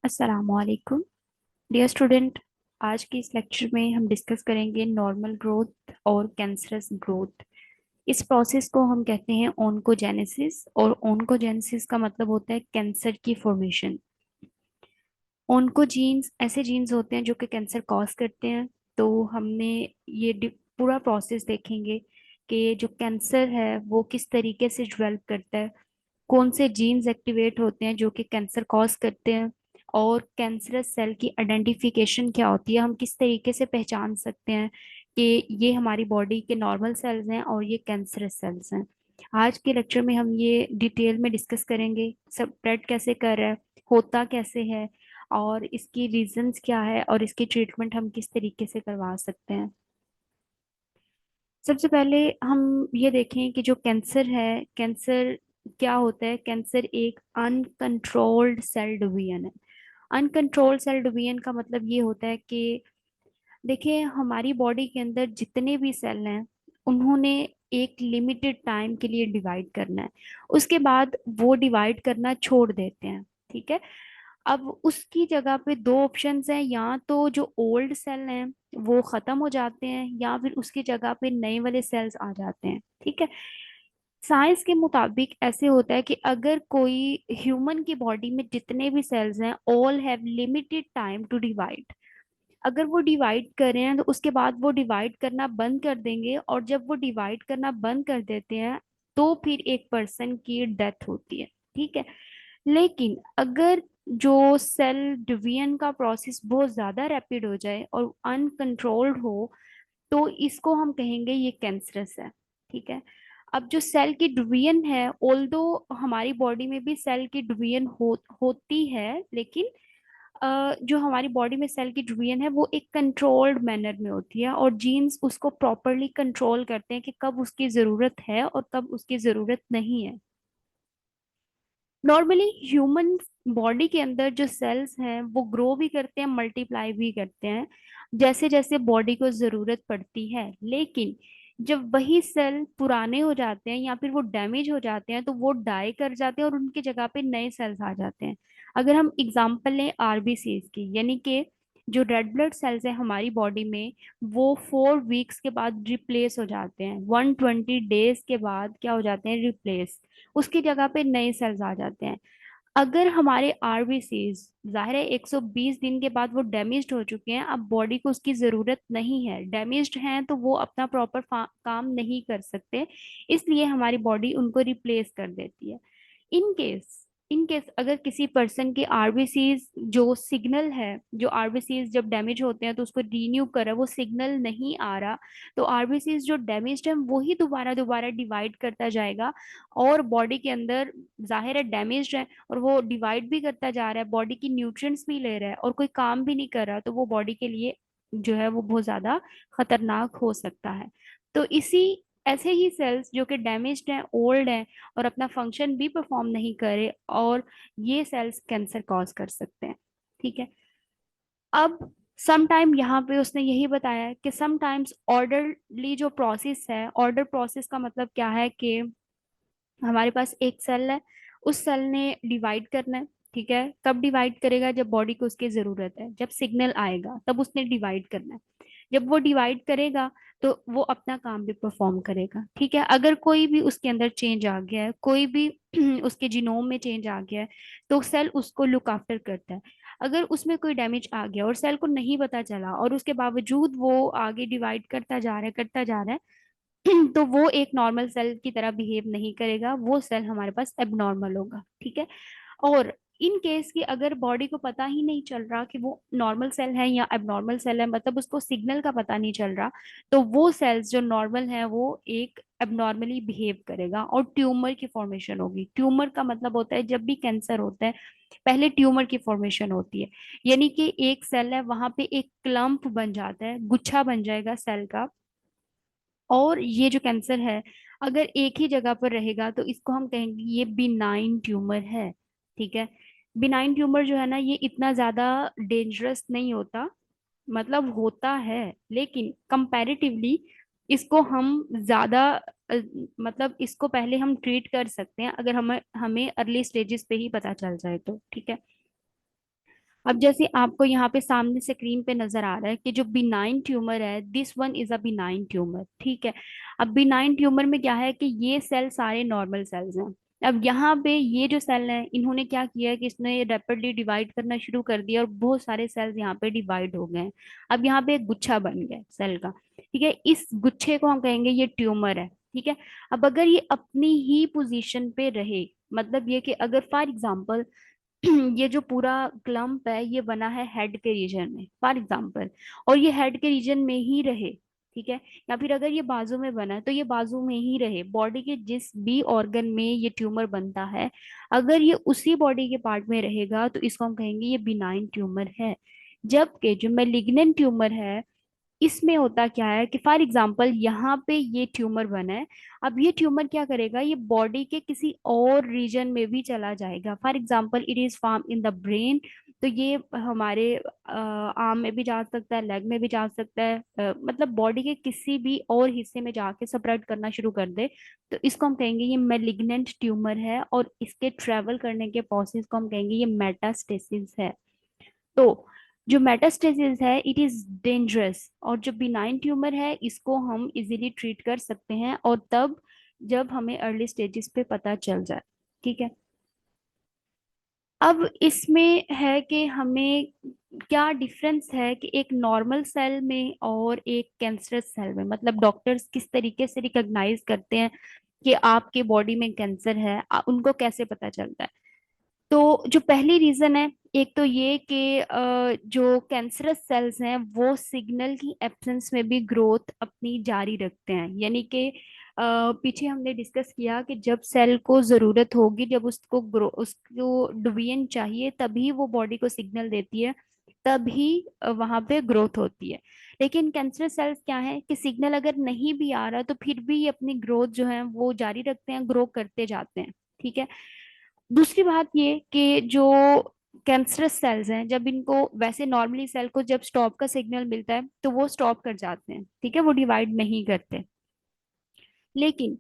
अस्सलामुअलैकुम dear student. आज के इस लेक्चर में हम डिस्कस करेंगे नॉर्मल ग्रोथ और कैंसरस ग्रोथ। इस प्रोसेस को हम कहते हैं ओन्कोजेनेसिस, और ओन्कोजेनेसिस का मतलब होता है कैंसर की फॉर्मेशन। ओन्कोजीन्स ऐसे जीन्स होते हैं जो कि कैंसर कॉज करते हैं। तो हमने ये पूरा प्रोसेस देखेंगे कि जो कैंसर है वो किस तरीके से डेवलप करता है, कौन से जीन्स एक्टिवेट होते हैं जो कि कैंसर कॉज करते हैं, और कैंसरस सेल की आइडेंटिफिकेशन क्या होती है, हम किस तरीके से पहचान सकते हैं कि ये हमारी बॉडी के नॉर्मल सेल्स हैं और ये कैंसरस सेल्स हैं। आज के लेक्चर में हम ये डिटेल में डिस्कस करेंगे, सब स्प्रेड कैसे कर रहा है, होता कैसे है, और इसकी रीजंस क्या है, और इसकी ट्रीटमेंट हम किस तरीके से करवा सकते हैं। सबसे पहले हम ये देखें कि जो कैंसर है, कैंसर क्या होता है। कैंसर एक अनकंट्रोल्ड सेल डिवीजन है। अनकंट्रोल्ड सेल डिवीजन का मतलब ये होता है कि देखिए, हमारी बॉडी के अंदर जितने भी सेल हैं उन्होंने एक लिमिटेड टाइम के लिए डिवाइड करना है। उसके बाद वो डिवाइड करना छोड़ देते हैं। ठीक है। अब उसकी जगह पे दो ऑप्शंस हैं, या तो जो ओल्ड सेल हैं वो खत्म हो जाते हैं, या फिर उसकी जगह पे नए वाले सेल्स आ जाते हैं। ठीक है। साइंस के मुताबिक ऐसे होता है कि अगर कोई ह्यूमन की बॉडी में जितने भी सेल्स हैं all have limited time to divide. अगर वो डिवाइड कर रहे हैं तो उसके बाद वो डिवाइड करना बंद कर देंगे, और जब वो डिवाइड करना बंद कर देते हैं तो फिर एक पर्सन की डेथ होती है। ठीक है। लेकिन अगर जो सेल डिवीजन का प्रोसेस बहुत ज्यादा रैपिड हो जाए और अनकंट्रोल्ड हो तो इसको हम कहेंगे ये कैंसरस है। ठीक है। अब जो सेल की डिवीजन है, ऑल्दो हमारी बॉडी में भी सेल की डिवीजन होती है, लेकिन जो हमारी बॉडी में सेल की डिवीजन है वो एक कंट्रोल्ड मैनर में होती है, और जीन्स उसको प्रॉपरली कंट्रोल करते हैं कि कब उसकी जरूरत है और कब उसकी जरूरत नहीं है। नॉर्मली ह्यूमन बॉडी के अंदर जो सेल्स हैं वो ग्रो भी करते हैं, मल्टीप्लाई भी करते हैं जैसे जैसे बॉडी को जरूरत पड़ती है। लेकिन जब वही सेल पुराने हो जाते हैं या फिर वो डैमेज हो जाते हैं तो वो डाई कर जाते हैं और उनकी जगह पे नए सेल्स आ जाते हैं। अगर हम एग्जांपल लें आरबीसीज की, यानी कि जो रेड ब्लड सेल्स है हमारी बॉडी में, वो 4 वीक्स के बाद रिप्लेस हो जाते हैं, 120 डेज के बाद क्या हो जाते हैं, रिप्लेस। उसकी जगह पे नए सेल्स आ जाते हैं। अगर हमारे आरबीसीज, जाहिर है 120 दिन के बाद वो डैमेज्ड हो चुके हैं, अब बॉडी को उसकी जरूरत नहीं है, डैमेज्ड हैं तो वो अपना प्रॉपर काम नहीं कर सकते, इसलिए हमारी बॉडी उनको रिप्लेस कर देती है। इन केस अगर किसी पर्सन के आरबीसीज जो सिग्नल है, जो आरबीसीज जब डैमेज होते हैं तो उसको रीन्यू कर रहा है, वो सिग्नल नहीं आ रहा, तो आरबीसीज जो डैमेज्ड है वही दोबारा दोबारा डिवाइड करता जाएगा, और बॉडी के अंदर, जाहिर है डैमेज्ड है और वो डिवाइड भी करता जा रहा है, बॉडी की न्यूट्रिएंट्स भी ले रहा है और कोई काम भी नहीं कर रहा, तो वो बॉडी के लिए जो है वो बहुत ज्यादा खतरनाक हो सकता है। तो इसी ऐसे ही सेल्स जो कि डैमेज्ड हैं, ओल्ड हैं और अपना फंक्शन भी परफॉर्म नहीं करे, और ये सेल्स कैंसर कॉज कर सकते हैं। ठीक है। अब सम टाइम यहाँ पे उसने यही बताया है कि समटाइम्स ऑर्डरली जो प्रोसेस है, ऑर्डर प्रोसेस का मतलब क्या है कि हमारे पास एक सेल है, उस सेल ने डिवाइड करना है। ठीक है। कब डिवाइड करेगा, जब बॉडी को उसकी जरूरत है, जब सिग्नल आएगा तब उसने डिवाइड करना है। जब वो डिवाइड करेगा तो वो अपना काम भी परफॉर्म करेगा। ठीक है। अगर कोई भी उसके अंदर चेंज आ गया है, कोई भी उसके जीनोम में चेंज आ गया है, तो सेल उसको लुक आफ्टर करता है। अगर उसमें कोई डैमेज आ गया और सेल को नहीं पता चला और उसके बावजूद वो आगे डिवाइड करता जा रहा है, करता जा रहा है, तो वो एक नॉर्मल सेल की तरह बिहेव नहीं करेगा, वो सेल हमारे पास एबनॉर्मल होगा। ठीक है। और इन केस की अगर बॉडी को पता ही नहीं चल रहा कि वो नॉर्मल सेल है या एबनॉर्मल सेल है, मतलब उसको सिग्नल का पता नहीं चल रहा, तो वो सेल्स जो नॉर्मल है वो एक एबनॉर्मली बिहेव करेगा और ट्यूमर की फॉर्मेशन होगी। ट्यूमर का मतलब होता है जब भी कैंसर होता है पहले ट्यूमर की फॉर्मेशन होती है, यानी कि एक सेल है वहां पे एक क्लम्प बन जाता है, गुच्छा बन जाएगा सेल का। और ये जो कैंसर है अगर एक ही जगह पर रहेगा तो इसको हम कहेंगे ये बिनाइन ट्यूमर है। ठीक है। बिनाइन ट्यूमर जो है ना, ये इतना ज्यादा डेंजरस नहीं होता, मतलब होता है, लेकिन कंपैरेटिवली इसको हम ज्यादा मतलब इसको पहले हम ट्रीट कर सकते हैं अगर हमें हमें अर्ली स्टेजेस पे ही पता चल जाए तो। ठीक है। अब जैसे आपको यहाँ पे सामने स्क्रीन पे नजर आ रहा है कि जो बिनाइन ट्यूमर है, this one is a benign tumour, ठीक है। अब बिनाइन ट्यूमर में क्या है कि ये सेल सारे नॉर्मल सेल्स हैं। अब यहाँ पे ये जो सेल है, इन्होंने क्या किया है कि इसने रैपिडली डिवाइड करना शुरू कर दिया और बहुत सारे सेल्स यहाँ पे डिवाइड हो गए हैं। अब यहाँ पे एक गुच्छा बन गया सेल का, ठीक है। इस गुच्छे को हम कहेंगे ये ट्यूमर है, ठीक है। अब अगर ये अपनी ही पोजीशन पे रहे, मतलब ये कि अगर फॉर एग्जांपल ये जो पूरा क्लम्प है ये बना है हेड के रीजन में फॉर एग्जांपल, और ये हेड के रीजन में ही रहे, ठीक है। या फिर अगर ये बाजू में बना है तो ये बाजू में ही रहे, बॉडी के जिस भी ऑर्गन में ये ट्यूमर बनता है, अगर ये उसी बॉडी के पार्ट में रहेगा तो इसको हम कहेंगे ये बिनाइन ट्यूमर है। जबकि जो मेलिग्नेंट ट्यूमर है, इसमें होता क्या है कि फॉर एग्जाम्पल यहाँ पे ये ट्यूमर बना है। अब ये ट्यूमर क्या करेगा, ये बॉडी के किसी और रीजन में भी चला जाएगा। For example it is form in the brain, तो ये हमारे आर्म में भी जा सकता है, लेग में भी जा सकता है, मतलब बॉडी के किसी भी और हिस्से में जाके स्प्रेड करना शुरू कर दे, तो इसको हम कहेंगे ये मेलिग्नेंट ट्यूमर है। और इसके ट्रेवल करने के प्रोसेस को हम कहेंगे ये मेटास्टेसिस है। तो जो मेटास्टेसिस है इट इज डेंजरस, और जो बिनाइन ट्यूमर है इसको हम इजीली ट्रीट कर सकते हैं, और तब जब हमें अर्ली स्टेजेस पे पता चल जाए, ठीक है। अब इसमें है कि हमें क्या डिफरेंस है कि एक नॉर्मल सेल में और एक कैंसरस सेल में, मतलब डॉक्टर्स किस तरीके से रिकॉग्नाइज करते हैं कि आपके बॉडी में कैंसर है, उनको कैसे पता चलता है। तो जो पहली रीजन है, एक तो ये कि जो कैंसरस सेल्स हैं वो सिग्नल की एब्सेंस में भी ग्रोथ अपनी जारी रखते हैं। यानी कि पीछे हमने डिस्कस किया कि जब सेल को जरूरत होगी, जब उसको डिवीजन चाहिए, तभी वो बॉडी को सिग्नल देती है, तभी वहां पे ग्रोथ होती है। लेकिन कैंसर सेल्स क्या है कि सिग्नल अगर नहीं भी आ रहा तो फिर भी ये अपनी ग्रोथ जो है वो जारी रखते हैं, ग्रो करते जाते हैं, ठीक है। दूसरी बात ये कि जो कैंसरस सेल्स हैं, जब इनको वैसे नॉर्मली सेल को जब स्टॉप का सिग्नल मिलता है तो वो स्टॉप कर जाते हैं, ठीक है, वो डिवाइड नहीं करते। लेकिन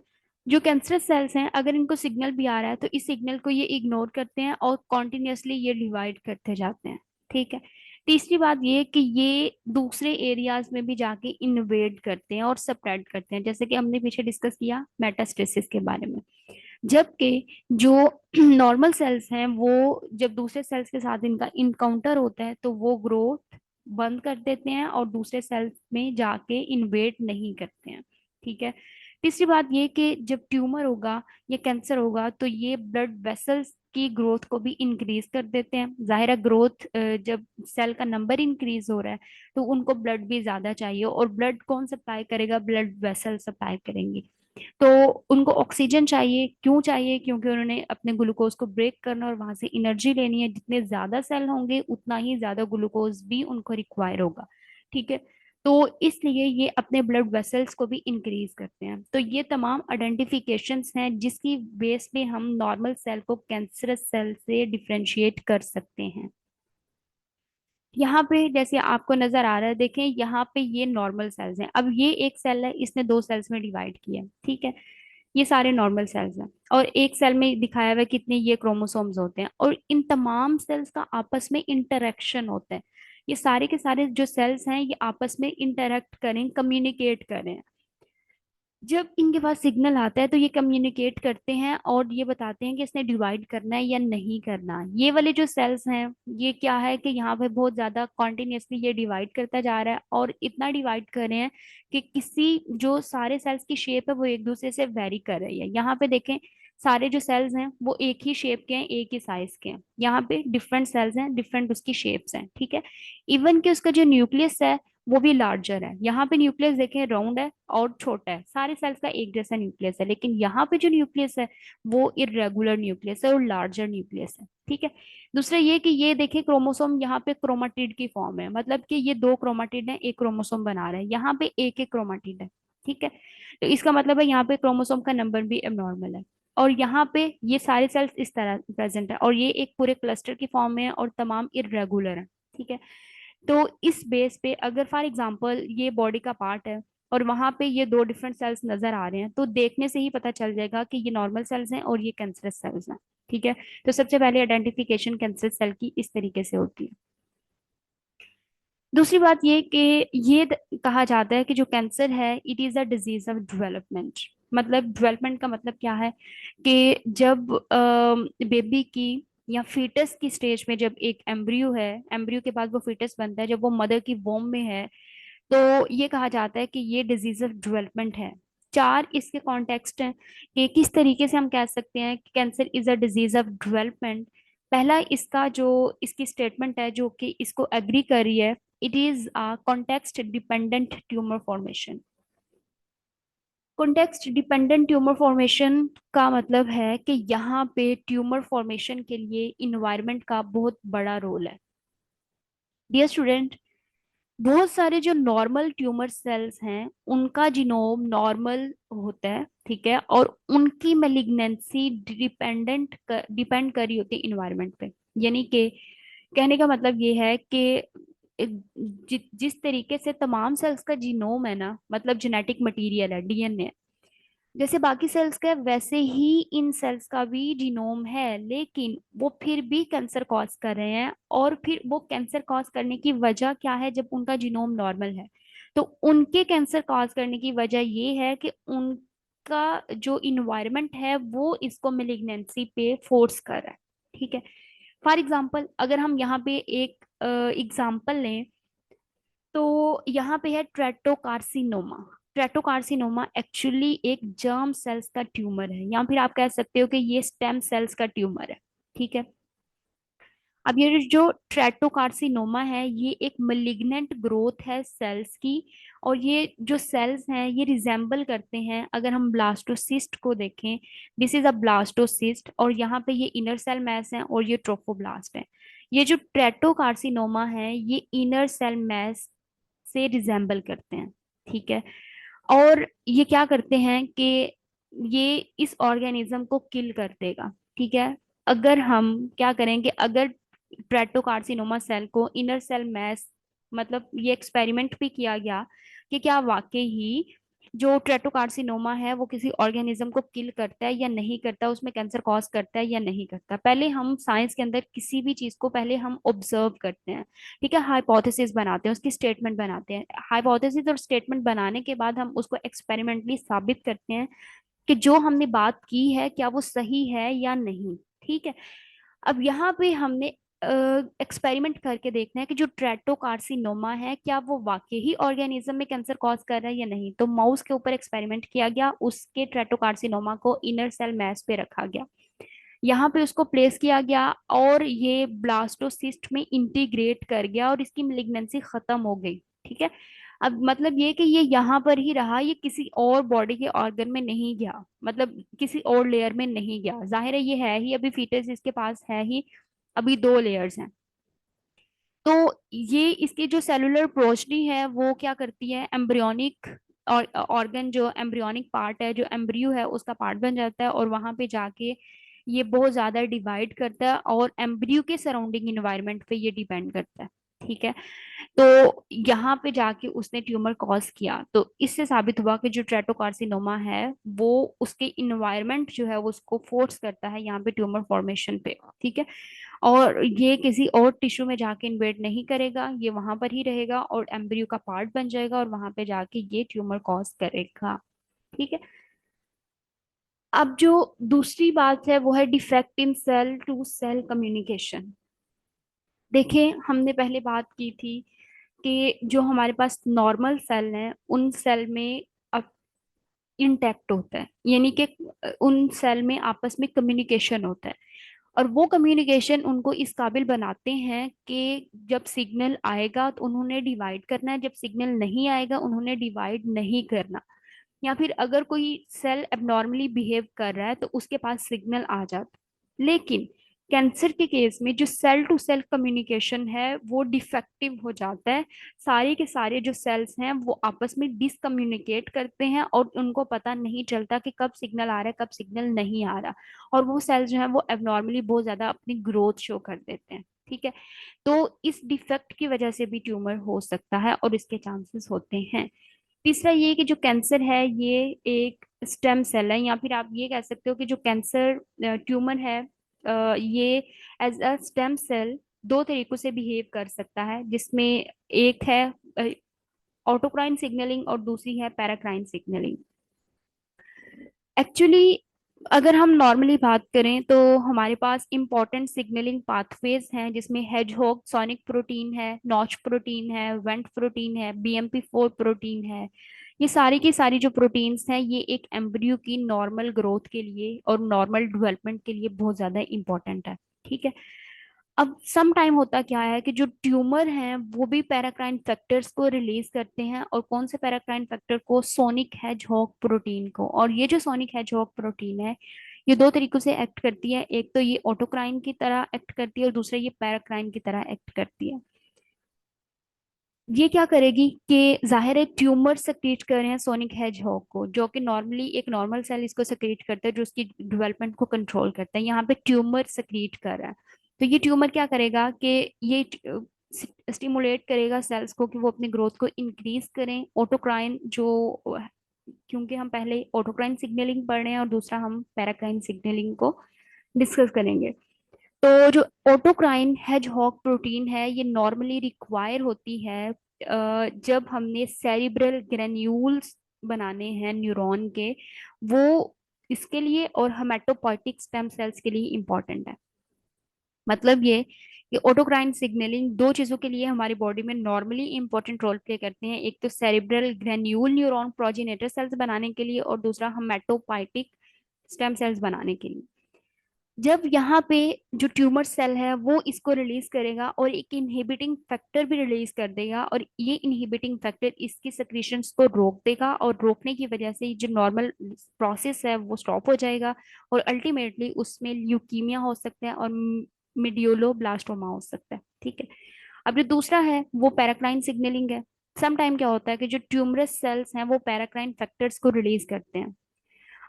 जो कैंसरस सेल्स हैं, अगर इनको सिग्नल भी आ रहा है तो इस सिग्नल को ये इग्नोर करते हैं और कॉन्टिन्यूसली ये डिवाइड करते जाते हैं, ठीक है। तीसरी बात ये कि ये दूसरे एरियाज में भी जाके इन्वेड करते हैं और स्प्रेड करते हैं, जैसे कि हमने पीछे डिस्कस किया मेटास्टेसिस के बारे में। जबकि जो नॉर्मल सेल्स हैं वो जब दूसरे सेल्स के साथ इनका इनकाउंटर होता है तो वो ग्रोथ बंद कर देते हैं और दूसरे सेल्स में जाके इन्वेट नहीं करते हैं, ठीक है। तीसरी बात ये कि जब ट्यूमर होगा या कैंसर होगा तो ये ब्लड वेसल्स की ग्रोथ को भी इंक्रीज कर देते हैं। जाहिर ग्रोथ, जब सेल का नंबर इंक्रीज हो रहा है तो उनको ब्लड भी ज्यादा चाहिए, और ब्लड कौन सप्लाई करेगा, ब्लड वेसल सप्लाई करेंगे। तो उनको ऑक्सीजन चाहिए, क्यों चाहिए, क्योंकि उन्होंने अपने ग्लूकोज को ब्रेक करना और वहां से एनर्जी लेनी है। जितने ज्यादा सेल होंगे उतना ही ज्यादा ग्लूकोज भी उनको रिक्वायर होगा, ठीक है। तो इसलिए ये अपने ब्लड वेसल्स को भी इंक्रीज करते हैं। तो ये तमाम आइडेंटिफिकेशंस हैं जिसकी बेस पे हम नॉर्मल सेल को कैंसरस सेल से डिफरेंशिएट कर सकते हैं। यहाँ पे जैसे आपको नजर आ रहा है, देखें यहाँ पे ये नॉर्मल सेल्स हैं। अब ये एक सेल है, इसने दो सेल्स में डिवाइड किया है, ठीक है। ये सारे नॉर्मल सेल्स हैं, और एक सेल में दिखाया हुआ है कितने ये क्रोमोसोम्स होते हैं, और इन तमाम सेल्स का आपस में इंटरेक्शन होता है। ये सारे के सारे जो सेल्स हैं ये आपस में इंटरेक्ट करें, कम्युनिकेट करें। जब इनके पास सिग्नल आता है तो ये कम्युनिकेट करते हैं और ये बताते हैं कि इसने डिवाइड करना है या नहीं करना। ये वाले जो सेल्स हैं, ये क्या है कि यहाँ पे बहुत ज्यादा कॉन्टिन्यूसली ये डिवाइड करता जा रहा है, और इतना डिवाइड कर रहे हैं कि किसी जो सारे सेल्स की शेप है वो एक दूसरे से वेरी कर रही है। यहाँ पे देखें, सारे जो सेल्स हैं वो एक ही शेप के हैं, एक ही साइज के हैं। यहाँ पे डिफरेंट सेल्स हैं, डिफरेंट उसकी शेप्स हैं, ठीक है। इवन कि उसका जो न्यूक्लियस है वो भी लार्जर है। यहाँ पे न्यूक्लियस देखें राउंड है और छोटा है, सारे सेल्स का एक जैसा न्यूक्लियस है, लेकिन यहाँ पे जो न्यूक्लियस है वो इरेगुलर न्यूक्लियस है और लार्जर न्यूक्लियस है, ठीक है। दूसरा ये कि ये देखें क्रोमोसोम यहाँ पे क्रोमाटिड की फॉर्म है, मतलब कि ये दो क्रोमाटिड है एक क्रोमोसोम बना रहा है, यहाँ पे एक एक क्रोमाटिड है, ठीक है। तो इसका मतलब है यहाँ पे क्रोमोसोम का नंबर भी एबनॉर्मल है। और यहाँ पे ये सारे सेल्स इस तरह प्रेजेंट है, और ये एक पूरे क्लस्टर की फॉर्म में है और तमाम इरेगुलर है, ठीक है। तो इस बेस पे अगर फॉर एग्जांपल ये बॉडी का पार्ट है और वहां पे ये दो डिफरेंट सेल्स नजर आ रहे हैं, तो देखने से ही पता चल जाएगा कि ये नॉर्मल सेल्स हैं और ये कैंसरस सेल्स हैं, ठीक है। तो सबसे पहले आइडेंटिफिकेशन कैंसर सेल की इस तरीके से होती है। दूसरी बात ये कि कहा जाता है कि जो कैंसर है it is a disease of development. मतलब डेवलपमेंट का मतलब क्या है कि जब बेबी की या फीटस की स्टेज में, जब एक एम्ब्रियो है, एम्ब्रियो के बाद वो फीटस बनता है, जब वो मदर की वोम में है, तो ये कहा जाता है कि ये डिजीज ऑफ डेवलपमेंट है। चार इसके कॉन्टेक्स्ट हैं कि किस तरीके से हम कह सकते हैं कि cancer is a disease of development. पहला इसका जो इसकी स्टेटमेंट है जो कि इसको एग्री कर रही है, it is context dependent tumour formation. Context dependent tumour formation का मतलब है कि यहाँ पे ट्यूमर फॉर्मेशन के लिए इन्वायरमेंट का बहुत बड़ा रोल है। डियर स्टूडेंट, बहुत सारे जो नॉर्मल ट्यूमर सेल्स हैं उनका जीनोम नॉर्मल होता है, ठीक है, और उनकी मेलिग्नेंसी डिपेंड कर रही होती है इन्वायरमेंट पे। यानी कि कहने का मतलब ये है कि जिस तरीके से तमाम सेल्स का जीनोम है ना, मतलब जेनेटिक मटेरियल है, डीएनए, जैसे बाकी सेल्स का है, वैसे ही इन सेल्स का भी जीनोम है, लेकिन वो फिर भी कैंसर कॉज कर रहे हैं। और फिर वो कैंसर कॉज करने की वजह क्या है जब उनका जीनोम नॉर्मल है? तो उनके कैंसर कॉज करने की वजह ये है कि उनका जो इन्वायरमेंट है वो इसको मेलिग्नेंसी पे फोर्स कर रहा है। ठीक है। फॉर एग्जाम्पल, अगर हम यहाँ पे एक एग्जाम्पल लें, तो यहाँ पे है ट्रेटोकार्सिनोमा। ट्रेटोकार्सिनोमा एक्चुअली एक जर्म सेल्स का ट्यूमर है, या फिर आप कह सकते हो कि ये स्टेम सेल्स का ट्यूमर है। ठीक है। अब ये जो ट्रेटोकार्सिनोमा है ये एक मलिग्नेंट ग्रोथ है सेल्स की। और ये जो सेल्स हैं ये रिजेंबल करते हैं, अगर हम ब्लास्टोसिस्ट को देखें, दिस इज अ ब्लास्टोसिस्ट, और यहाँ पे ये इनर सेल मैस है और ये ट्रोफोब्लास्ट है। ये जो ट्रेटोकार्सिनोमा है ये इनर सेल मैस से रिजेंबल करते हैं। ठीक है। और ये क्या करते हैं कि ये इस ऑर्गेनिज्म को किल कर देगा। ठीक है। अगर हम क्या करेंगे, अगर ट्रेटोकार्सिनोमा सेल को इनर सेल मैस, मतलब ये एक्सपेरिमेंट भी किया गया कि क्या वाकई ही जो ट्रेटोकार्सिनोमा है वो किसी ऑर्गेनिज्म को किल करता है या नहीं करता, उसमें कैंसर कॉज करता है या नहीं करता। पहले हम साइंस के अंदर किसी भी चीज को पहले हम ऑब्जर्व करते हैं, ठीक है, हाइपोथेसिस बनाते हैं, उसकी स्टेटमेंट बनाते हैं। हाइपोथेसिस और स्टेटमेंट बनाने के बाद हम उसको एक्सपेरिमेंटली साबित करते हैं कि जो हमने बात की है क्या वो सही है या नहीं। ठीक है। अब यहाँ पे हमने एक्सपेरिमेंट करके देखना है कि जो ट्रेटोकार्सिनोमा है क्या वो वाकई ही ऑर्गेनिज्म में कैंसर कॉज कर रहा है या नहीं। तो माउस के ऊपर एक्सपेरिमेंट किया गया, उसके ट्रेटोकार्सिनोमा को इनर सेल मैस पे रखा गया, यहाँ पे उसको प्लेस किया गया, और ये ब्लास्टोसिस्ट में इंटीग्रेट कर गया और इसकी मेलिग्नेंसी खत्म हो गई। ठीक है। अब मतलब ये कि ये यहाँ पर ही रहा, ये किसी और बॉडी के ऑर्गन में नहीं गया, मतलब किसी और लेयर में नहीं गया। जाहिर है ये है ही अभी फीटस इसके पास है ही, अभी दो लेयर्स हैं। तो ये इसकी जो सेलुलर प्रोचनी है वो क्या करती है, एम्ब्रियोनिक और ऑर्गन, जो एम्ब्रियोनिक पार्ट है, जो एम्ब्रियो है उसका पार्ट बन जाता है, और वहां पे जाके ये बहुत ज्यादा डिवाइड करता है, और एम्ब्रियो के सराउंडिंग इन्वायरमेंट पे ये डिपेंड करता है। ठीक है। तो यहाँ पे जाके उसने ट्यूमर कॉज किया, तो इससे साबित हुआ कि जो ट्रेटोकार्सिनोमा है वो उसके इन्वायरमेंट जो है वो उसको फोर्स करता है यहाँ पे ट्यूमर फॉर्मेशन पे। ठीक है। और ये किसी और टिश्यू में जाके इन्वेट नहीं करेगा, ये वहां पर ही रहेगा और एम्ब्रियो का पार्ट बन जाएगा और वहां पे जाके ये ट्यूमर कॉज करेगा। ठीक है। अब जो दूसरी बात है वो है defect in cell to cell communication. देखिए, हमने पहले बात की थी कि जो हमारे पास नॉर्मल सेल हैं उन सेल में इंटैक्ट होता है, यानी कि उन सेल में आपस में कम्युनिकेशन होता है, और वो कम्युनिकेशन उनको इस काबिल बनाते हैं कि जब सिग्नल आएगा तो उन्होंने डिवाइड करना है, जब सिग्नल नहीं आएगा उन्होंने डिवाइड नहीं करना। या फिर अगर कोई सेल एबनॉर्मली बिहेव कर रहा है तो उसके पास सिग्नल आ जाता। लेकिन कैंसर के केस में जो सेल टू सेल कम्युनिकेशन है वो डिफेक्टिव हो जाता है। सारे के सारे जो सेल्स हैं वो आपस में डिसकम्युनिकेट करते हैं और उनको पता नहीं चलता कि कब सिग्नल आ रहा है कब सिग्नल नहीं आ रहा, और वो सेल्स जो है वो एबनॉर्मली बहुत ज्यादा अपनी ग्रोथ शो कर देते हैं। ठीक है। तो इस डिफेक्ट की वजह से भी ट्यूमर हो सकता है और इसके चांसेस होते हैं। तीसरा ये कि जो कैंसर है ये एक स्टेम सेल है, या फिर आप ये कह सकते हो कि जो कैंसर ट्यूमर है ये एज अ स्टेम सेल दो तरीकों से बिहेव कर सकता है, जिसमें एक है ऑटोक्राइन सिग्नलिंग और दूसरी है पैराक्राइन सिग्नलिंग। एक्चुअली अगर हम नॉर्मली बात करें तो हमारे पास इंपॉर्टेंट सिग्नलिंग पाथवेज हैं, जिसमें हेजहॉग सोनिक प्रोटीन है, नॉच प्रोटीन है, वेंट प्रोटीन है, BMP4 प्रोटीन है। ये सारी की सारी जो प्रोटीन्स हैं, ये एक एम्ब्रियो की नॉर्मल ग्रोथ के लिए और नॉर्मल डेवलपमेंट के लिए बहुत ज्यादा इंपॉर्टेंट है। ठीक है। अब सम टाइम होता क्या है कि जो ट्यूमर हैं वो भी पैराक्राइन फैक्टर्स को रिलीज करते हैं, और कौन से पैराक्राइन फैक्टर को, सोनिक हेजहॉग प्रोटीन को। और ये जो सोनिक हेजहॉग प्रोटीन है, ये दो तरीकों से एक्ट करती है। एक तो ये ऑटोक्राइन की तरह एक्ट करती है और दूसरा ये पैराक्राइन की तरह एक्ट करती है। ये क्या करेगी कि जाहिर है ट्यूमर सक्रिएट कर रहे हैं सोनिक हेजहॉग को, जो कि नॉर्मली एक नॉर्मल सेल इसको सक्रिएट करता है, जो उसकी डेवलपमेंट को कंट्रोल करता है। यहाँ पे ट्यूमर सक्रिएट कर रहा है, तो ये ट्यूमर क्या करेगा कि ये स्टिमुलेट करेगा सेल्स को कि वो अपनी ग्रोथ को इंक्रीज करें। ऑटोक्राइन जो, क्योंकि हम पहले ऑटोक्राइन सिग्नलिंग पढ़ रहे हैं और दूसरा हम पैराक्राइन सिग्नलिंग को डिस्कस करेंगे। तो जो ऑटोक्राइन हेजहॉग प्रोटीन है, ये नॉर्मली रिक्वायर होती है जब हमने सेरिब्रल ग्रेन्यूल्स बनाने हैं न्यूरॉन के, वो इसके लिए और हेमाटोपोइटिक स्टेम सेल्स के लिए इंपॉर्टेंट है। मतलब ये कि ऑटोक्राइन सिग्नलिंग दो चीजों के लिए हमारी बॉडी में नॉर्मली इंपॉर्टेंट रोल प्ले करते हैं। एक तो cerebral granule neuron progenitor cells बनाने के लिए, और दूसरा हेमाटोपोइटिक स्टेम सेल्स बनाने के लिए। जब यहाँ पे जो ट्यूमर सेल है वो इसको रिलीज करेगा और एक इनहिबिटिंग फैक्टर भी रिलीज कर देगा, और ये इनहिबिटिंग फैक्टर इसकी सेक्रीशंस को रोक देगा, और रोकने की वजह से जो नॉर्मल प्रोसेस है वो स्टॉप हो जाएगा, और अल्टीमेटली उसमें ल्यूकीमिया हो सकता है और मिडियोलोब्लास्टोमा हो सकता है। ठीक है। अब जो दूसरा है वो पैराक्राइन सिग्नलिंग है। सम टाइम क्या होता है कि जो ट्यूमरस सेल्स हैं वो पैराक्राइन फैक्टर्स को रिलीज करते हैं।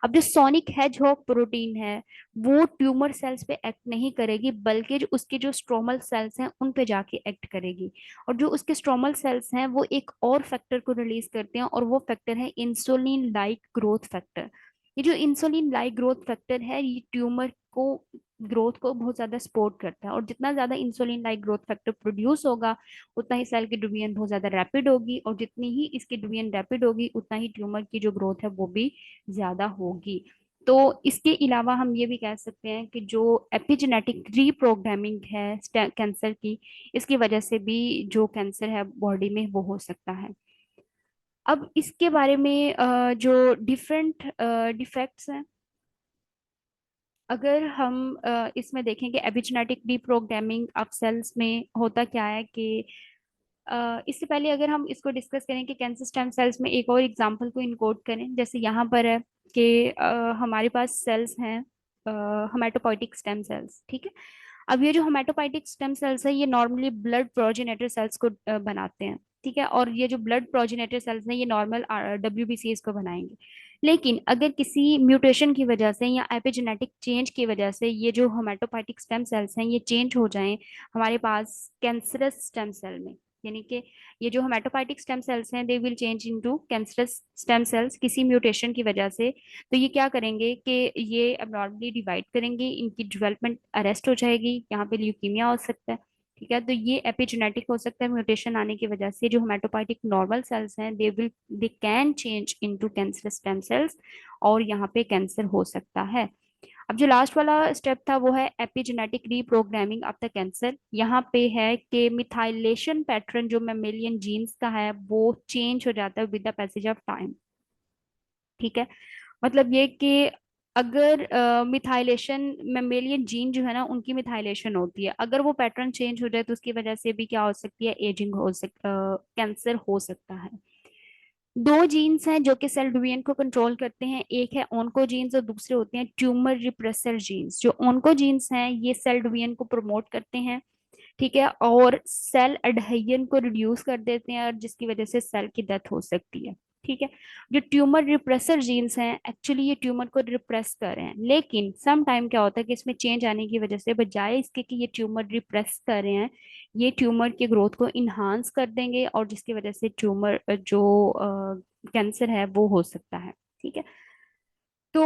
अब जो सोनिक हेजहॉग प्रोटीन है, वो ट्यूमर सेल्स पे एक्ट नहीं करेगी, बल्कि जो उसके जो स्ट्रोमल सेल्स हैं उन पे जाके एक्ट करेगी। और जो उसके स्ट्रोमल सेल्स हैं वो एक और फैक्टर को रिलीज करते हैं, और वो फैक्टर है इंसुलिन लाइक ग्रोथ फैक्टर। ये जो इंसुलिन लाइक ग्रोथ फैक्टर है, ये ट्यूमर को ग्रोथ को बहुत ज्यादा सपोर्ट करता है, और जितना ज्यादा insulin like growth factor produce होगा, उतना ही सेल की डिवीजन बहुत ज्यादा रैपिड होगी, और जितनी ही इसकी डिवीजन रैपिड होगी उतना ही ट्यूमर की जो ग्रोथ है वो भी ज्यादा होगी। तो इसके अलावा हम ये भी कह सकते हैं कि जो एपिजेनेटिक रीप्रोग्रामिंग है कैंसर की, इसकी वजह से भी जो कैंसर है बॉडी में वो हो सकता है। अब इसके बारे में जो डिफरेंट डिफेक्ट्स हैं, अगर हम इसमें देखें कि एपिजेनेटिक रीप्रोग्रामिंग ऑफ सेल्स में होता क्या है कि इससे पहले अगर हम इसको डिस्कस करें कि कैंसर स्टेम सेल्स में एक और एग्जांपल को इनकोड करें, जैसे यहाँ पर है कि हमारे पास सेल्स हैं हेमाटोपोइटिक स्टेम सेल्स। ठीक है। अब ये जो हेमाटोपोइटिक स्टेम सेल्स है, ये नॉर्मली ब्लड प्रोजेनेटर सेल्स को बनाते हैं। ठीक है। और ये जो ब्लड प्रोजेनेटर सेल्स हैं, ये नॉर्मल WBCs को बनाएंगे। लेकिन अगर किसी म्यूटेशन की वजह से या एपिजेनेटिक चेंज की वजह से ये जो हेमाटोपोइटिक स्टेम सेल्स हैं ये चेंज हो जाएं हमारे पास कैंसरस स्टेम सेल में, यानी कि ये जो हेमाटोपोइटिक स्टेम सेल्स हैं they will change into cancerous stem cells किसी म्यूटेशन की वजह से, तो ये क्या करेंगे कि ये अबनॉर्मली डिवाइड करेंगे, इनकी डेवलपमेंट अरेस्ट हो जाएगी, यहाँ पे ल्यूकीमिया हो सकता है। ठीक है। तो ये एपिजेनेटिक हो सकता है, म्यूटेशन आने की वजह से जो हेमाटोपोइटिक नॉर्मल सेल्स हैं they can change into cancerous stem cells, और यहाँ पे कैंसर हो सकता है। अब जो लास्ट वाला स्टेप था वो है epigenetic reprogramming of the cancer. यहाँ पे है कि मिथाइलेशन पैटर्न जो मेमेलियन जीन्स का है वो चेंज हो जाता है with the passage of time. ठीक है। मतलब ये कि अगर मिथाइलेशन, मेमेलियन जीन जो है ना उनकी मिथाइलेशन होती है, अगर वो पैटर्न चेंज हो जाए तो उसकी वजह से भी क्या हो सकती है, एजिंग हो कैंसर हो सकता है। दो जीन्स हैं जो कि सेल डिवीजन को कंट्रोल करते हैं, एक है ऑन्कोजीन्स और दूसरे होते हैं ट्यूमर रिप्रेसर जीन्स। जो ऑन्कोजीन्स हैं ये सेल डिवीजन को प्रमोट करते हैं। ठीक है। और सेल एडहेजन को रिड्यूस कर देते हैं, और जिसकी वजह से सेल की डेथ हो सकती है। ठीक है। जो ट्यूमर रिप्रेसर जीन्स हैं, एक्चुअली ये ट्यूमर को रिप्रेस कर रहे हैं, लेकिन सम टाइम क्या होता है कि इसमें चेंज आने की वजह से बजाय इसके कि ये ट्यूमर रिप्रेस कर रहे हैं, ये ट्यूमर की ग्रोथ को इन्हांस कर देंगे, और जिसकी वजह से ट्यूमर जो कैंसर है वो हो सकता है। ठीक है। तो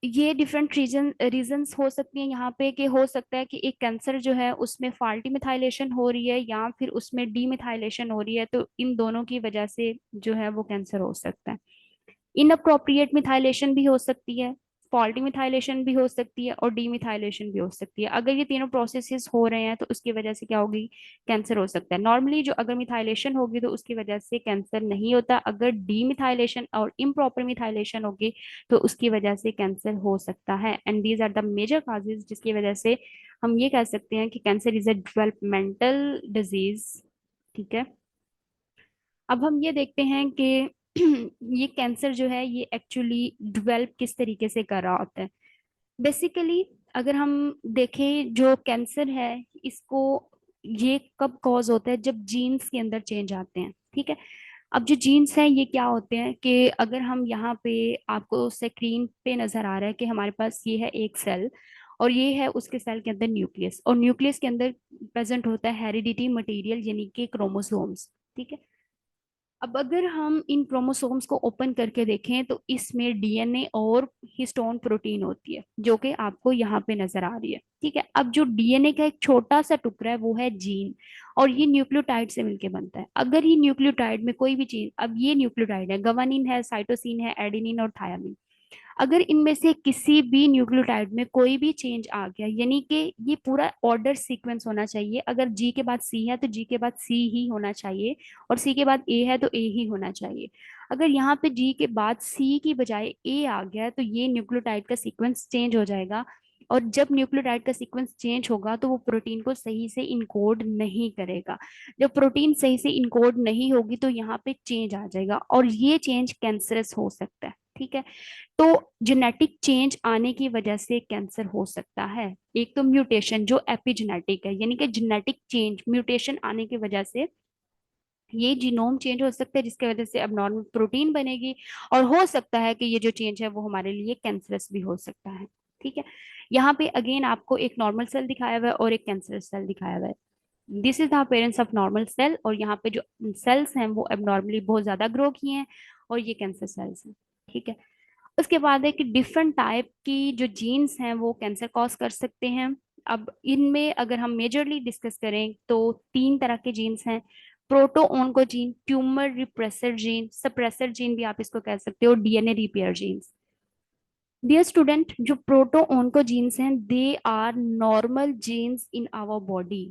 ये डिफरेंट रीजंस हो सकती हैं यहाँ पे, कि हो सकता है कि एक कैंसर जो है उसमें फाल्टी मिथाइलेशन हो रही है या फिर उसमें डीमिथाइलेशन हो रही है, तो इन दोनों की वजह से जो है वो कैंसर हो सकता है। इनअप्रोप्रिएट मिथाइलेशन भी हो सकती है, फॉल्टी मिथाइलेशन भी हो सकती है, और डीमिथाइलेशन भी हो सकती है। अगर ये तीनों प्रोसेसेस हो रहे हैं तो उसकी वजह से क्या होगी, कैंसर हो सकता है। नॉर्मली जो अगर मिथाइलेशन होगी तो उसकी वजह से कैंसर नहीं होता, अगर डीमिथाइलेशन और इम्प्रॉपर मिथाइलेशन होगी तो उसकी वजह से कैंसर हो सकता है। And these are the major causes जिसकी वजह से हम ये कह सकते हैं कि cancer is a developmental disease. ठीक है, अब हम ये देखते हैं कि ये कैंसर जो है ये एक्चुअली डेवलप किस तरीके से कर रहा होता है। बेसिकली अगर हम देखें, जो कैंसर है इसको, ये कब कॉज होता है, जब जीन्स के अंदर चेंज आते हैं। ठीक है, अब जो जीन्स हैं ये क्या होते हैं कि अगर हम यहाँ पे, आपको स्क्रीन पे नजर आ रहा है कि हमारे पास ये है एक सेल, और ये है उसके सेल के अंदर न्यूक्लियस, और न्यूक्लियस के अंदर प्रेजेंट होता है हेरिडिटी मटेरियल यानी कि क्रोमोसोम्स। ठीक है, अब अगर हम इन क्रोमोसोम्स को ओपन करके देखें तो इसमें डीएनए और हिस्टोन प्रोटीन होती है, जो कि आपको यहाँ पे नजर आ रही है। ठीक है, अब जो डीएनए का एक छोटा सा टुकड़ा है वो है जीन, और ये न्यूक्लियोटाइड से मिलके बनता है। अगर ये न्यूक्लियोटाइड में कोई भी चीज, अब ये न्यूक्लियोटाइड है, गवानीन है, साइटोसिन है, एडेनिन और थायामिन, अगर इनमें से किसी भी न्यूक्लियोटाइड में कोई भी चेंज आ गया, यानी कि ये पूरा ऑर्डर सीक्वेंस होना चाहिए, अगर जी के बाद सी है तो जी के बाद सी ही होना चाहिए, और सी के बाद ए है तो ए ही होना चाहिए। अगर यहाँ पे जी के बाद सी की बजाय ए आ गया है तो ये न्यूक्लियोटाइड का सीक्वेंस चेंज हो जाएगा, और जब न्यूक्लियोटाइड का सीक्वेंस चेंज होगा तो वो प्रोटीन को सही से इनकोड नहीं करेगा। जब प्रोटीन सही से इनकोड नहीं होगी तो यहाँ पे चेंज आ जाएगा, और ये चेंज कैंसरस हो सकता है। ठीक है, तो जेनेटिक चेंज आने की वजह से कैंसर हो सकता है। एक तो म्यूटेशन जो एपिजेनेटिक है, यानी कि जेनेटिक चेंज, म्यूटेशन आने की वजह से ये जीनोम चेंज हो सकता है, जिसकी वजह से अबनॉर्मल प्रोटीन बनेगी, और हो सकता है कि ये जो चेंज है वो हमारे लिए कैंसरस भी हो सकता है। ठीक है, यहाँ पे अगेन आपको एक नॉर्मल सेल दिखाया हुआ है और एक कैंसरस सेल दिखाया हुआ है। This is the appearance of normal cell, और यहाँ पे जो सेल्स हैं वो एबनॉर्मली बहुत ज्यादा ग्रो किए हैं, और ये कैंसर सेल्स हैं। ठीक है, उसके बाद है कि डिफरेंट टाइप की जो जीन्स हैं वो कैंसर कॉज कर सकते हैं। अब इनमें अगर हम मेजरली डिस्कस करें तो तीन तरह के जीन्स हैं: proto oncogene, tumour repressor gene, suppressor gene भी आप इसको कह सकते हो, DNA repair genes. Dear student, जो प्रोटो ऑन्कोजीन्स हैं they are normal genes in our body.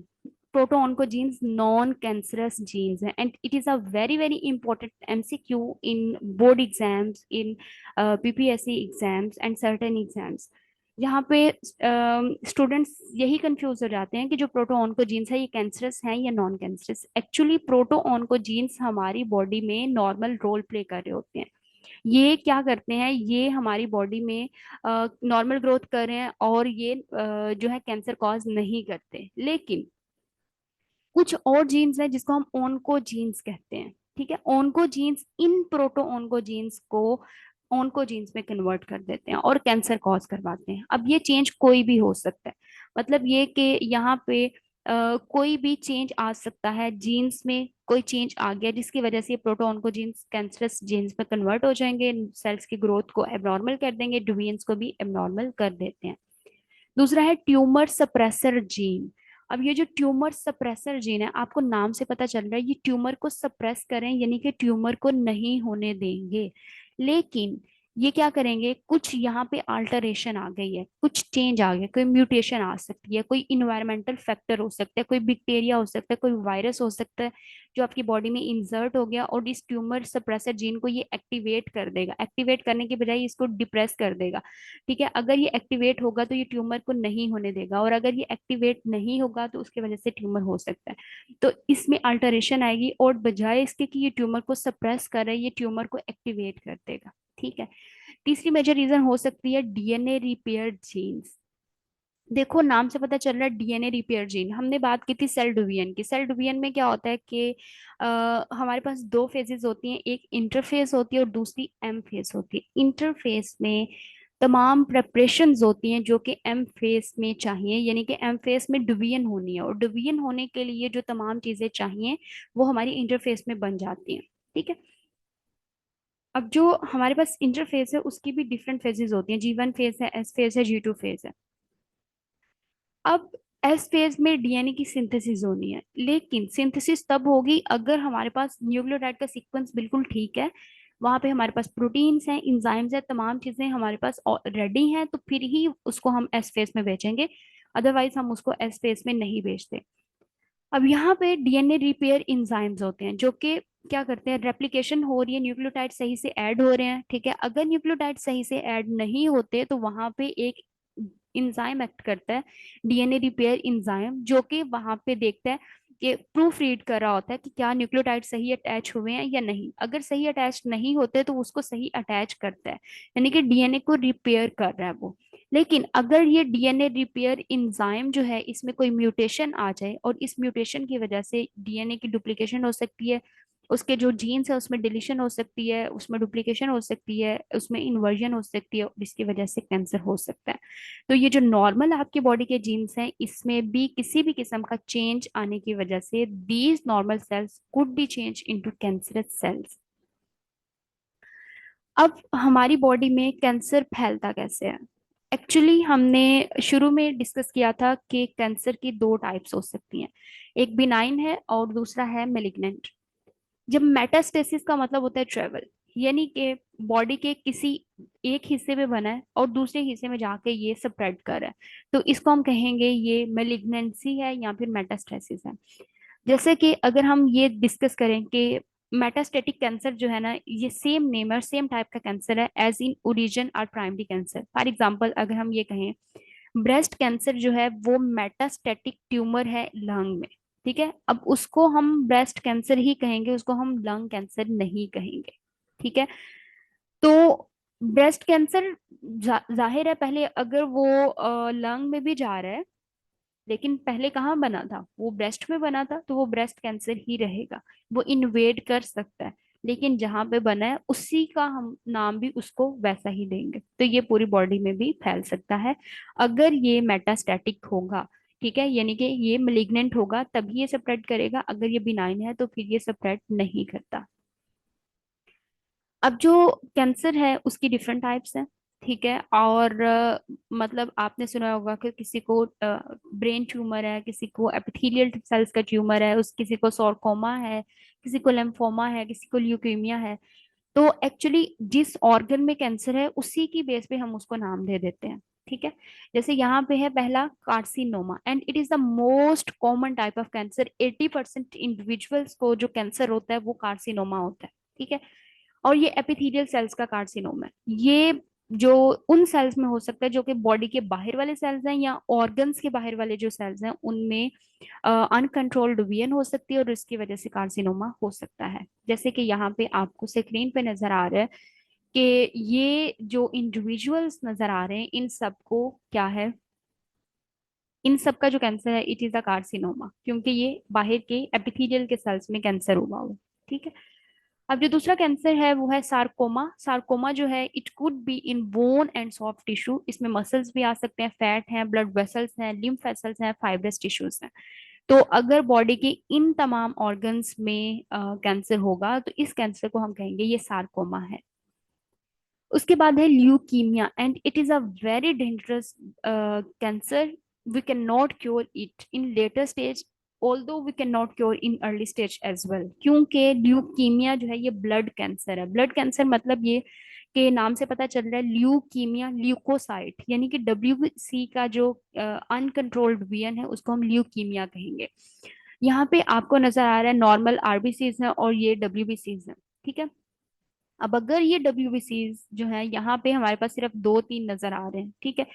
Proto oncogenes non cancerous genes हैं, and it is a very very important MCQ in board exams, in PPSC exams and certain exams. यहाँ पे students यही confuse हो जाते हैं कि जो proto oncogenes है ये कैंसरस हैं या non cancerous. Actually proto oncogenes हमारी बॉडी में नॉर्मल रोल प्ले कर रहे होते हैं। ये क्या करते हैं, ये हमारी बॉडी में नॉर्मल ग्रोथ कर रहे हैं, और ये जो है कैंसर कॉज नहीं करते। लेकिन कुछ और जीन्स हैं जिसको हम ओनको जीन्स कहते हैं। ठीक है, ओनको जीन्स इन प्रोटो ओनको जीन्स को ओनको जीन्स में कन्वर्ट कर देते हैं और कैंसर कॉज करवाते हैं। अब ये चेंज कोई भी हो सकता है, मतलब ये कि यहाँ पे कोई भी चेंज आ सकता है, जीन्स में कोई चेंज आ गया जिसकी वजह से ये प्रोटो ओनको जीन्स कैंसरस जीन्स में कन्वर्ट हो जाएंगे, सेल्स की ग्रोथ को एबनॉर्मल कर देंगे, डिवीजन्स को भी एबनॉर्मल कर देते हैं। दूसरा है ट्यूमर सप्रेसर जीन। अब ये जो ट्यूमर सप्रेसर जीन है, आपको नाम से पता चल रहा है ये ट्यूमर को सप्रेस करें, यानी कि ट्यूमर को नहीं होने देंगे। लेकिन ये क्या करेंगे, कुछ यहाँ पे अल्टरेशन आ गई है, कुछ चेंज आ गया, कोई म्यूटेशन आ सकती है, कोई इन्वायरमेंटल फैक्टर हो सकता है, कोई बैक्टीरिया हो सकता है, कोई वायरस हो सकता है जो आपकी बॉडी में इंसर्ट हो गया, और इस ट्यूमर सप्रेसर जीन को ये एक्टिवेट कर देगा। एक्टिवेट करने के बजाय इसको डिप्रेस कर देगा। ठीक है, अगर ये एक्टिवेट होगा तो ये ट्यूमर को नहीं होने देगा, और अगर ये एक्टिवेट नहीं होगा तो उसकी वजह से ट्यूमर हो सकता है। तो इसमें अल्टरेशन आएगी, और बजाय इसके कि ये ट्यूमर को सप्रेस करे, ये ट्यूमर को एक्टिवेट कर देगा। ठीक है, तीसरी मेजर रीजन हो सकती है डीएनए रिपेयर जीन्स। देखो नाम से पता चल रहा है डीएनए रिपेयर जीन। हमने बात की थी सेल डिवीजन की। सेल डिवीजन में क्या होता है कि हमारे पास दो फेजेस होती हैं, एक इंटरफेस होती है और दूसरी एम फेज होती है। इंटरफेस में तमाम प्रेपरेशंस होती हैं जो कि एम फेज में चाहिए, यानी कि एम फेज में डिवीजन होनी है, और डिवीजन होने के लिए जो तमाम चीजें चाहिए वो हमारी इंटरफेस में बन जाती हैं। ठीक है, अब जो हमारे पास इंटरफेस है उसकी भी डिफरेंट फेजेस होती हैं, G1 फेज है, S फेज है, G2 फेज है। अब एस फेज में डीएनए की सिंथेसिस होनी है, लेकिन सिंथेसिस तब होगी अगर हमारे पास न्यूक्लियोटाइड का सीक्वेंस बिल्कुल ठीक है, वहां पे हमारे पास प्रोटीन्स हैं, इंजाइम्स हैं, तमाम चीजें हमारे पास रेडी हैं, तो फिर ही उसको हम एस फेज में बेचेंगे। अदरवाइज हम उसको एस फेज में नहीं बेचते। अब यहाँ पे डीएनए रिपेयर इंजाइम्स होते हैं जो कि क्या करते हैं, रेप्लिकेशन हो रही है, न्यूक्लियोटाइड सही से ऐड हो रहे हैं, ठीक है। अगर न्यूक्लियोटाइड सही से ऐड नहीं होते तो वहां पे एक इंजाइम एक्ट करता है, डीएनए रिपेयर इंजाइम, जो कि वहां पे देखता है कि प्रूफ रीड कर रहा होता है कि क्या न्यूक्लियोटाइड सही अटैच हुए हैं या नहीं। अगर सही अटैच नहीं होते तो उसको सही अटैच करता है, यानी कि डीएनए को रिपेयर कर रहा है वो। लेकिन अगर ये डीएनए रिपेयर इंजाइम जो है इसमें कोई म्यूटेशन आ जाए और इस म्यूटेशन की वजह से डीएनए की डुप्लीकेशन हो सकती है, उसके जो जीन्स है उसमें डिलीशन हो सकती है, उसमें डुप्लीकेशन हो सकती है, उसमें इन्वर्जन हो सकती है, और इसकी वजह से कैंसर हो सकता है। तो ये जो नॉर्मल आपकी बॉडी के जीन्स हैं इसमें भी किसी भी किस्म का चेंज आने की वजह से these normal sales could be change into cancerous cells. अब हमारी बॉडी में कैंसर फैलता कैसे है? एक्चुअली हमने शुरू में डिस्कस किया था कि कैंसर की दो टाइप्स हो सकती हैं, एक बिनाइन है और दूसरा है मेलिग्नेंट। जब मेटास्टेसिस का मतलब होता है ट्रेवल, यानी कि बॉडी के किसी एक हिस्से में बना है और दूसरे हिस्से में जाके ये स्प्रेड कर रहा है, तो इसको हम कहेंगे ये मेलिग्नेंसी है या फिर मेटास्टेसिस है। जैसे कि अगर हम ये डिस्कस करें कि मेटास्टेटिक कैंसर जो है ना, ये सेम नेम है और सेम टाइप का कैंसर है एज इन ओरिजिन और प्राइमरी कैंसर। फॉर एग्जांपल अगर हम ये कहें ब्रेस्ट कैंसर जो है वो मेटास्टेटिक ट्यूमर है लंग में, ठीक है। अब उसको हम ब्रेस्ट कैंसर ही कहेंगे, उसको हम लंग कैंसर नहीं कहेंगे, ठीक है। तो ब्रेस्ट कैंसर जाहिर है पहले अगर वो लंग में भी जा रहा है, लेकिन पहले कहाँ बना था, वो ब्रेस्ट में बना था, तो वो ब्रेस्ट कैंसर ही रहेगा। वो इन्वेड कर सकता है, लेकिन जहां पे बना है उसी का हम नाम भी उसको वैसा ही देंगे। तो ये पूरी बॉडी में भी फैल सकता है अगर ये मेटास्टैटिक होगा, ठीक है, यानी कि ये मलिग्नेंट होगा तभी ये स्प्रेड करेगा, अगर ये बिनाइन है तो फिर ये स्प्रेड नहीं करता। अब जो कैंसर है उसकी डिफरेंट टाइप्स हैं, ठीक है। और मतलब आपने सुना होगा कि किसी को ब्रेन ट्यूमर है, किसी को एपिथेलियल सेल्स का ट्यूमर है, उस किसी को सार्कोमा है, किसी को लिम्फोमा है, किसी को ल्यूकेमिया है। तो एक्चुअली जिस ऑर्गन में कैंसर है उसी की बेस पे हम उसको नाम दे देते हैं, ठीक है। जैसे यहाँ पे है पहला carcinoma, and it is the most common type of cancer. 80% individuals को जो कैंसर होता है वो कार्सिनोमा होता है, ठीक है। और ये एपिथेलियल सेल्स का कार्सिनोमा है। ये जो उन सेल्स में हो सकता है जो कि बॉडी के बाहर वाले सेल्स हैं या ऑर्गन्स के बाहर वाले जो सेल्स हैं उनमें अनकंट्रोल्ड वियन हो सकती है और इसकी वजह से कार्सिनोमा हो सकता है। जैसे कि यहाँ पे आपको स्क्रीन पे नजर आ रहा है कि ये जो इंडिविजुअल्स नजर आ रहे हैं इन सबको क्या है, इन सब का जो कैंसर है इट इज अ कार्सिनोमा, क्योंकि ये बाहर के एपिथेलियल के सेल्स में कैंसर हुआ हो, ठीक है। अब जो दूसरा कैंसर है वो है सार्कोमा। सार्कोमा जो है it could be in bone and soft tissue, इसमें मसल्स भी आ सकते हैं, फैट हैं, ब्लड वेसल्स हैं, लिम्फ वेसल्स हैं, फाइब्रस टिश्यूज हैं। तो अगर बॉडी के इन तमाम ऑर्गन्स में कैंसर होगा तो इस कैंसर को हम कहेंगे ये सार्कोमा है। उसके बाद है leukaemia, and it is a very dangerous cancer. We can not cure it in later stage, although we can not cure in early stage as well, क्योंकि ल्यूकीमिया जो है ये ब्लड कैंसर है। ब्लड कैंसर मतलब ये के नाम से पता चल रहा है, ल्यूकीमिया ल्यूकोसाइट, यानी कि WBC का जो अनकंट्रोल्ड वीएन है उसको हम ल्यूकीमिया कहेंगे। यहाँ पे आपको नजर आ रहा है नॉर्मल RBCs है और ये WBCs है, ठीक है। अब अगर ये WBCs जो है यहाँ पे हमारे पास सिर्फ दो तीन नजर आ रहे हैं, ठीक है,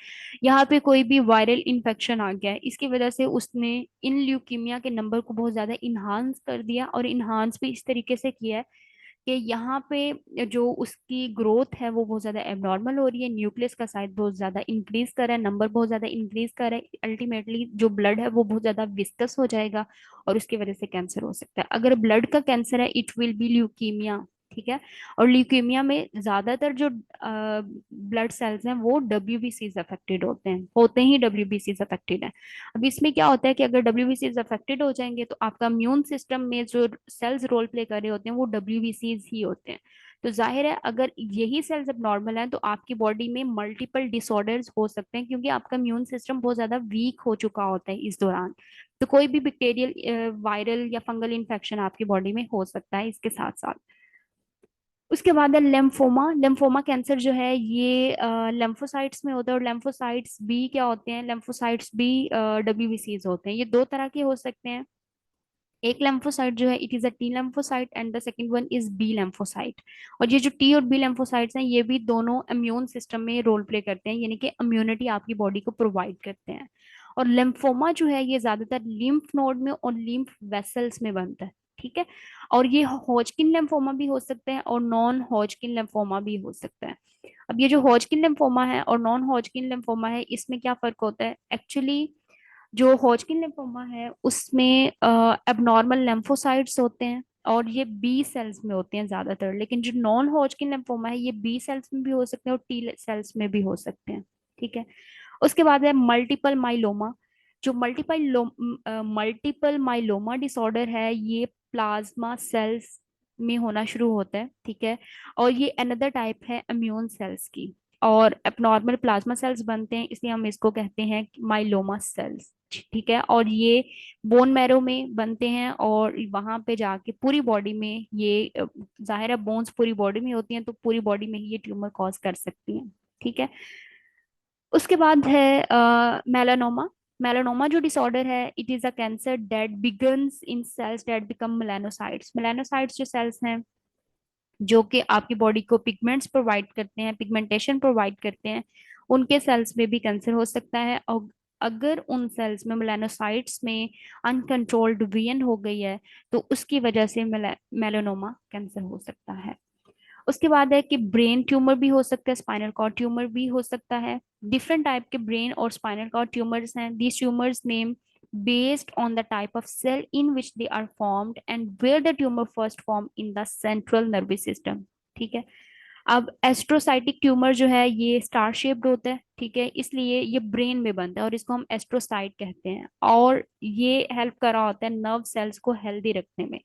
यहाँ पे कोई भी वायरल इन्फेक्शन आ गया है, इसकी वजह से उसने इन ल्यूकीमिया के नंबर को बहुत ज्यादा इन्हांस कर दिया, और इन्हांस भी इस तरीके से किया है कि यहाँ पे जो उसकी ग्रोथ है वो बहुत ज्यादा एबनॉर्मल हो रही है, न्यूक्लियस का साइज बहुत ज्यादा इंक्रीज कर रहा है, नंबर बहुत ज्यादा इंक्रीज कर रहा है, अल्टीमेटली जो ब्लड है वो बहुत ज्यादा विस्कस हो जाएगा और उसकी वजह से कैंसर हो सकता है। अगर ब्लड का कैंसर है इट विल बी ल्यूकीमिया, ठीक है। और ल्यूकीमिया में ज्यादातर जो ब्लड सेल्स हैं वो WBCs अफेक्टेड होते ही WBCs अफेक्टेड है। अब इसमें क्या होता है कि अगर WBCs अफेक्टेड हो जाएंगे तो आपका इम्यून सिस्टम में जो सेल्स रोल प्ले कर रहे होते हैं वो WBCs ही होते हैं। तो जाहिर है अगर यही सेल्स अब नॉर्मल है तो आपकी बॉडी में मल्टीपल डिसऑर्डर्स हो सकते हैं, क्योंकि आपका इम्यून सिस्टम बहुत ज्यादा वीक हो चुका होता है इस दौरान। तो कोई भी बैक्टीरियल, वायरल या फंगल इन्फेक्शन आपकी बॉडी में हो सकता है इसके साथ साथ। उसके बाद है लेम्फोमा। लेम्फोमा कैंसर जो है ये लेम्फोसाइट्स में होता है, और लेम्फोसाइट्स भी क्या होते हैं, लेम्फोसाइट्स भी डब्ल्यूबीसीज होते हैं। ये दो तरह के हो सकते हैं। एक लेम्फोसाइट जो है it is a T lymphocyte and the second one is B lymphocyte. और ये जो टी और बी लेम्फोसाइट्स हैं ये भी दोनों इम्यून सिस्टम में रोल प्ले करते हैं, यानी कि इम्यूनिटी आपकी बॉडी को प्रोवाइड करते हैं। और लिम्फोमा जो है ये ज्यादातर लिम्फ नोड में और लिम्फ वेसल्स में बनता है। ठीक है। और ये हॉजकिन लिम्फोमा भी हो सकते हैं और नॉन हॉजकिन लिम्फोमा भी हो सकता है। अब ये जो हॉजकिन लिम्फोमा है और नॉन हॉजकिन लिम्फोमा है इसमें क्या फर्क होता है एक्चुअली। जो हॉजकिन लिम्फोमा है उसमें एबनॉर्मल लिम्फोसाइट्स होते हैं और ये बी सेल्स में होते हैं ज्यादातर, लेकिन जो नॉन हॉजकिन लिम्फोमा है ये बी सेल्स में भी हो सकते हैं और टी सेल्स में भी हो सकते हैं। ठीक है। उसके बाद है मल्टीपल माइलोमा। जो मल्टीपल माइलोमा डिसऑर्डर है ये प्लाज्मा सेल्स में होना शुरू होता है। ठीक है। और ये अनदर टाइप है इम्यून सेल्स की, और एबनॉर्मल प्लाज्मा सेल्स बनते हैं, इसलिए हम इसको कहते हैं माइलोमा सेल्स। ठीक है। और ये बोन मैरो में बनते हैं और वहां पे जाके पूरी बॉडी में ये जाहिर है बोन्स पूरी बॉडी में होती हैं तो पूरी बॉडी में ही ये ट्यूमर कॉज कर सकती हैं। ठीक है। उसके बाद है मेलानोमा। मेलानोमा जो डिसऑर्डर है it is a cancer that begins in cells that become melanocytes. Melanocytes जो सेल्स हैं जो कि आपकी बॉडी को पिगमेंट्स प्रोवाइड करते हैं, पिगमेंटेशन प्रोवाइड करते हैं, उनके सेल्स में भी कैंसर हो सकता है। और अगर उन सेल्स में मेलानोसाइट्स में अनकंट्रोल्ड वियन हो गई है तो उसकी वजह से मेलानोमा कैंसर हो सकता है। उसके बाद है कि ब्रेन ट्यूमर भी हो सकता है, स्पाइनल कॉर्ड ट्यूमर भी हो सकता है। डिफरेंट टाइप के ब्रेन और स्पाइनल कॉर्ड ट्यूमर्स हैं। These tumours name based on the type of cell in which they are formed and where the tumor first formed in the central nervous system। ठीक है। अब एस्ट्रोसाइटिक tumour जो है ये star shaped होता है। ठीक है। इसलिए ये ब्रेन में बनता है और इसको हम एस्ट्रोसाइट कहते हैं, और ये हेल्प कर रहा होता है नर्व सेल्स को हेल्दी रखने में।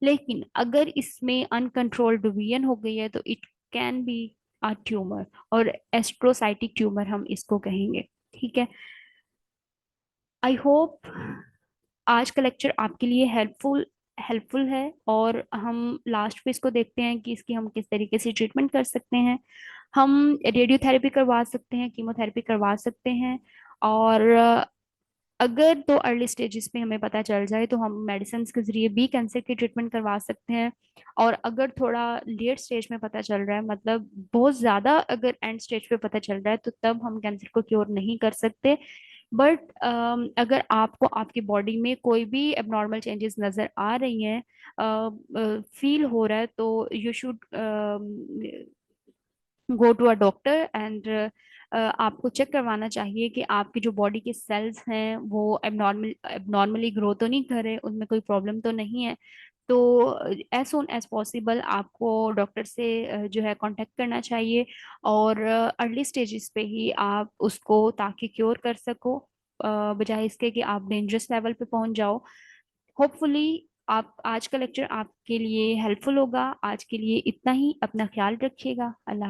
लेकिन अगर इसमें अनकंट्रोल्ड डिवीजन हो गई है तो it can be a tumour, और एस्ट्रोसाइटिक ट्यूमर हम इसको कहेंगे। ठीक है। आई होप आज का लेक्चर आपके लिए हेल्पफुल है, और हम लास्ट पे इसको देखते हैं कि इसकी हम किस तरीके से ट्रीटमेंट कर सकते हैं। हम रेडियोथेरेपी करवा सकते हैं, कीमोथेरेपी करवा सकते हैं, और अगर तो अर्ली स्टेजेस में हमें पता चल जाए तो हम मेडिसिन के जरिए भी कैंसर की ट्रीटमेंट करवा सकते हैं। और अगर थोड़ा लेट स्टेज में पता चल रहा है, मतलब बहुत ज्यादा अगर एंड स्टेज पे पता चल रहा है, तो तब हम कैंसर को क्योर नहीं कर सकते। बट अगर आपको आपकी बॉडी में कोई भी एबनॉर्मल चेंजेस नजर आ रही हैं, फील हो रहा है, तो you should go to a doctor and आपको चेक करवाना चाहिए कि आपकी जो बॉडी के सेल्स हैं वो एबनॉर्मली ग्रो तो नहीं कर रहे, उनमें कोई प्रॉब्लम तो नहीं है। तो एज सुन एज पॉसिबल आपको डॉक्टर से जो है कांटेक्ट करना चाहिए, और अर्ली स्टेजेस पे ही आप उसको ताकि क्योर कर सको, बजाय इसके कि आप डेंजरस लेवल पे पहुंच जाओ। होपफुली आप आज का लेक्चर आपके लिए हेल्पफुल होगा। आज के लिए इतना ही। अपना ख्याल रखिएगा। अल्लाह हाफ़िज़।